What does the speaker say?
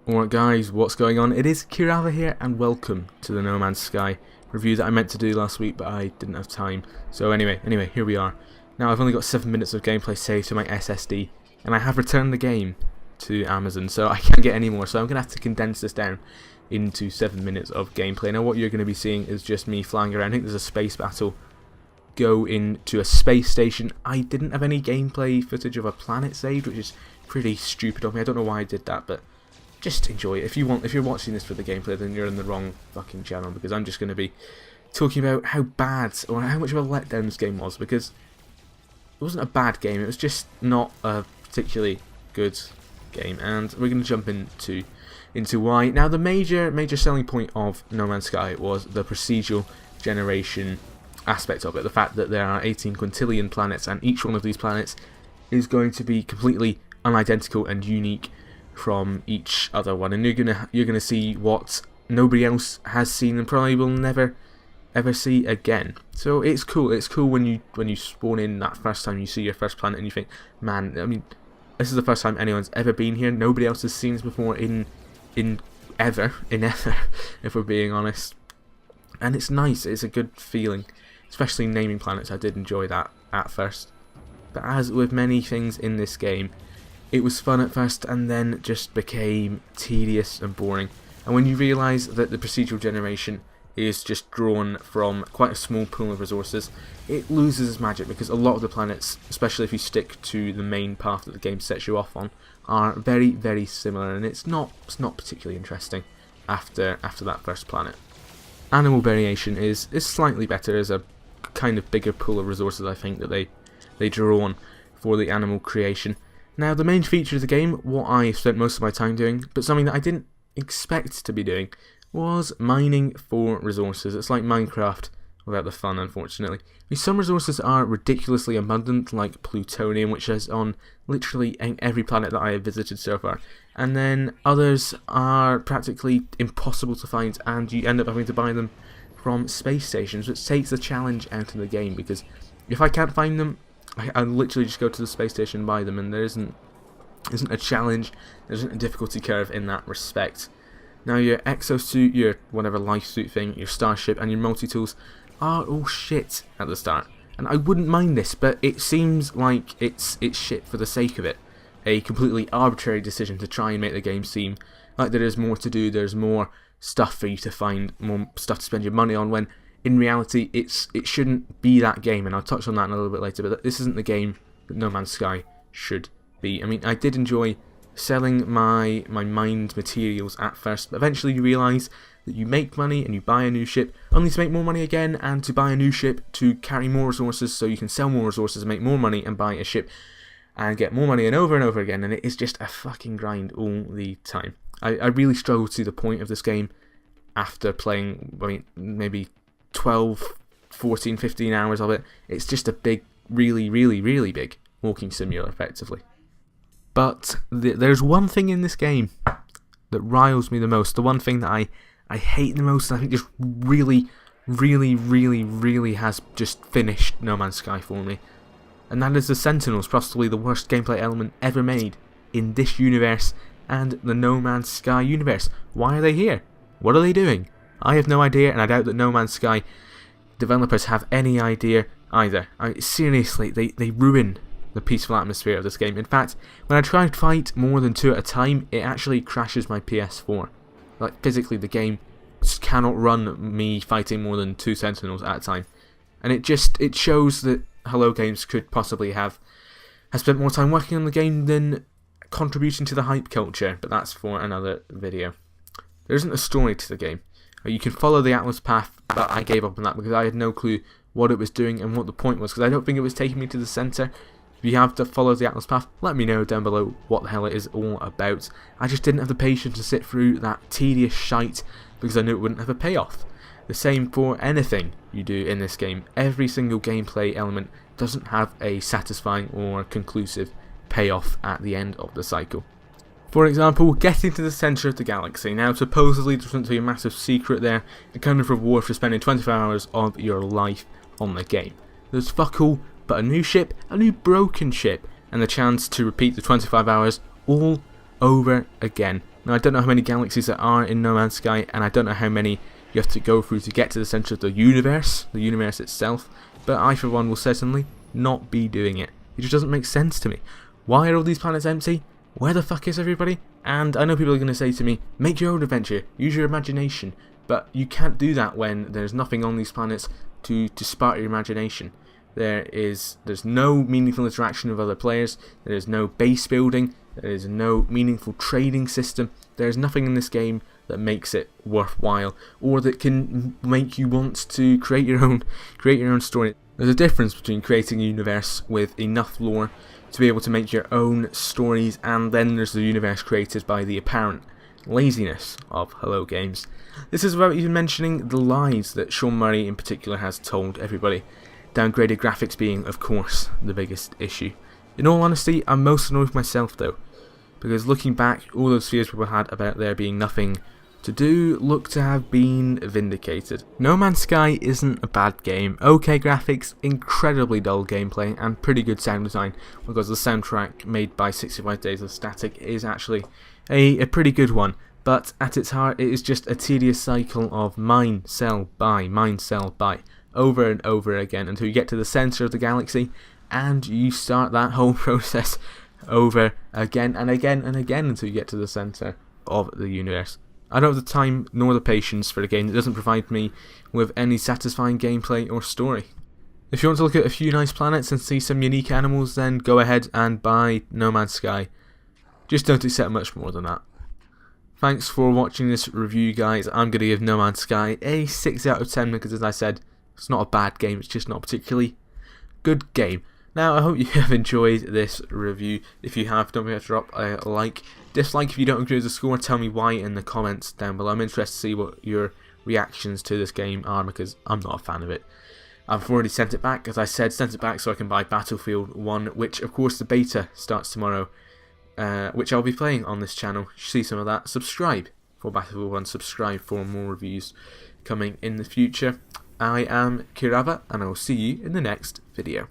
Alright guys, what's going on? It is Kirava here and welcome to the No Man's Sky review that I meant to do last week but I didn't have time. So anyway, here we are. Now I've only got 7 minutes of gameplay saved to my SSD and I have returned the game to Amazon, so I can't get any more, so I'm going to have to condense this down into 7 minutes of gameplay. Now what you're going to be seeing is just me flying around. I think there's a space battle. Go into a space station. I didn't have any gameplay footage of a planet saved, which is pretty stupid of me. I don't know why I did that, but just enjoy it. If you're watching this for the gameplay, then you're in the wrong fucking channel, because I'm just going to be talking about how bad or how much of a letdown this game was, because it wasn't a bad game, it was just not a particularly good game, and we're going to jump into why. Now the major selling point of No Man's Sky was the procedural generation aspect of it, the fact that there are 18 quintillion planets and each one of these planets is going to be completely unidentical and unique from each other one, and you're gonna see what nobody else has seen and probably will never ever see again. So it's cool. It's cool when you spawn in that first time, you see your first planet and you think, man, I mean, this is the first time anyone's ever been here. Nobody else has seen this before in ever, if we're being honest. And it's nice. It's a good feeling, especially naming planets. I did enjoy that at first, but as with many things in this game, it was fun at first and then just became tedious and boring. And when you realise that the procedural generation is just drawn from quite a small pool of resources, it loses its magic, because a lot of the planets, especially if you stick to the main path that the game sets you off on, are very, very similar, and it's not particularly interesting after that first planet. Animal variation is slightly better as a kind of bigger pool of resources, I think, that they draw on for the animal creation. Now the main feature of the game, what I spent most of my time doing, but something that I didn't expect to be doing, was mining for resources. It's like Minecraft without the fun, unfortunately. I mean, some resources are ridiculously abundant, like plutonium, which is on literally every planet that I have visited so far, and then others are practically impossible to find, and you end up having to buy them from space stations, which takes the challenge out of the game, because if I can't find them, I literally just go to the space station and buy them, and there isn't a challenge, there isn't a difficulty curve in that respect. Now your exosuit, your whatever life suit thing, your starship and your multi-tools are all shit at the start. And I wouldn't mind this, but it seems like it's shit for the sake of it. A completely arbitrary decision to try and make the game seem like there is more to do, there's more stuff for you to find, more stuff to spend your money on, when in reality, it shouldn't be that game, and I'll touch on that in a little bit later, but this isn't the game that No Man's Sky should be. I mean, I did enjoy selling my mined materials at first, but eventually you realise that you make money and you buy a new ship, only to make more money again, and to buy a new ship to carry more resources, so you can sell more resources, make more money, and buy a ship, and get more money, and over again, and it is just a fucking grind all the time. I really struggled to see the point of this game after playing, I mean, maybe 12, 14, 15 hours of it. It's just a big, really big walking simulator, effectively. But there's one thing in this game that riles me the most, the one thing that I hate the most, and I think just really has just finished No Man's Sky for me. And that is the Sentinels, possibly the worst gameplay element ever made in this universe and the No Man's Sky universe. Why are they here? What are they doing? I have no idea, and I doubt that No Man's Sky developers have any idea either. Seriously, they ruin the peaceful atmosphere of this game. In fact, when I try to fight more than 2 at a time, it actually crashes my PS4. Like, physically, the game just cannot run me fighting more than 2 Sentinels at a time. And it shows that Hello Games could possibly have spent more time working on the game than contributing to the hype culture, but that's for another video. There isn't a story to the game. You can follow the Atlas path, but I gave up on that because I had no clue what it was doing and what the point was, because I don't think it was taking me to the centre. If you have to follow the Atlas path, let me know down below what the hell it is all about. I just didn't have the patience to sit through that tedious shite, because I knew it wouldn't have a payoff. The same for anything you do in this game. Every single gameplay element doesn't have a satisfying or conclusive payoff at the end of the cycle. For example, getting to the centre of the galaxy. Now, supposedly there's going to be a massive secret there, a kind of reward for spending 25 hours of your life on the game. There's fuck all but a new ship, a new broken ship, and the chance to repeat the 25 hours all over again Now I don't know how many galaxies there are in No Man's Sky, and I don't know how many you have to go through to get to the centre of the universe itself, but I for one will certainly not be doing it. It just doesn't make sense to me. Why are all these planets empty? Where the fuck is everybody? And I know people are going to say to me, make your own adventure, use your imagination, but you can't do that when there's nothing on these planets to spark your imagination. There's no meaningful interaction with other players, there is no base building, there is no meaningful trading system, there's nothing in this game that makes it worthwhile, or that can make you want to create your own story. There's a difference between creating a universe with enough lore to be able to make your own stories, and then there's the universe created by the apparent laziness of Hello Games. This is without even mentioning the lies that Sean Murray in particular has told everybody. Downgraded graphics being, of course, the biggest issue. In all honesty, I'm most annoyed with myself though, because looking back, all those fears people had about there being nothing to do look to have been vindicated. No Man's Sky isn't a bad game. Okay graphics, incredibly dull gameplay, and pretty good sound design, because the soundtrack made by 65 Days of Static is actually a pretty good one. But at its heart, it is just a tedious cycle of mine, sell, buy, over and over again until you get to the centre of the galaxy, and you start that whole process over again and again and again until you get to the centre of the universe. I don't have the time nor the patience for a game that doesn't provide me with any satisfying gameplay or story. If you want to look at a few nice planets and see some unique animals, then go ahead and buy No Man's Sky. Just don't accept much more than that. Thanks for watching this review, guys. I'm going to give No Man's Sky a 6 out of 10 because, as I said, it's not a bad game, it's just not a particularly good game. Now, I hope you have enjoyed this review. If you have, don't forget to drop a like. Dislike if you don't agree with the score, tell me why in the comments down below. I'm interested to see what your reactions to this game are, because I'm not a fan of it. I've already sent it back, as I said, sent it back so I can buy Battlefield 1, which of course the beta starts tomorrow, which I'll be playing on this channel. See some of that. Subscribe for Battlefield 1, subscribe for more reviews coming in the future. I am Kirava, and I will see you in the next video.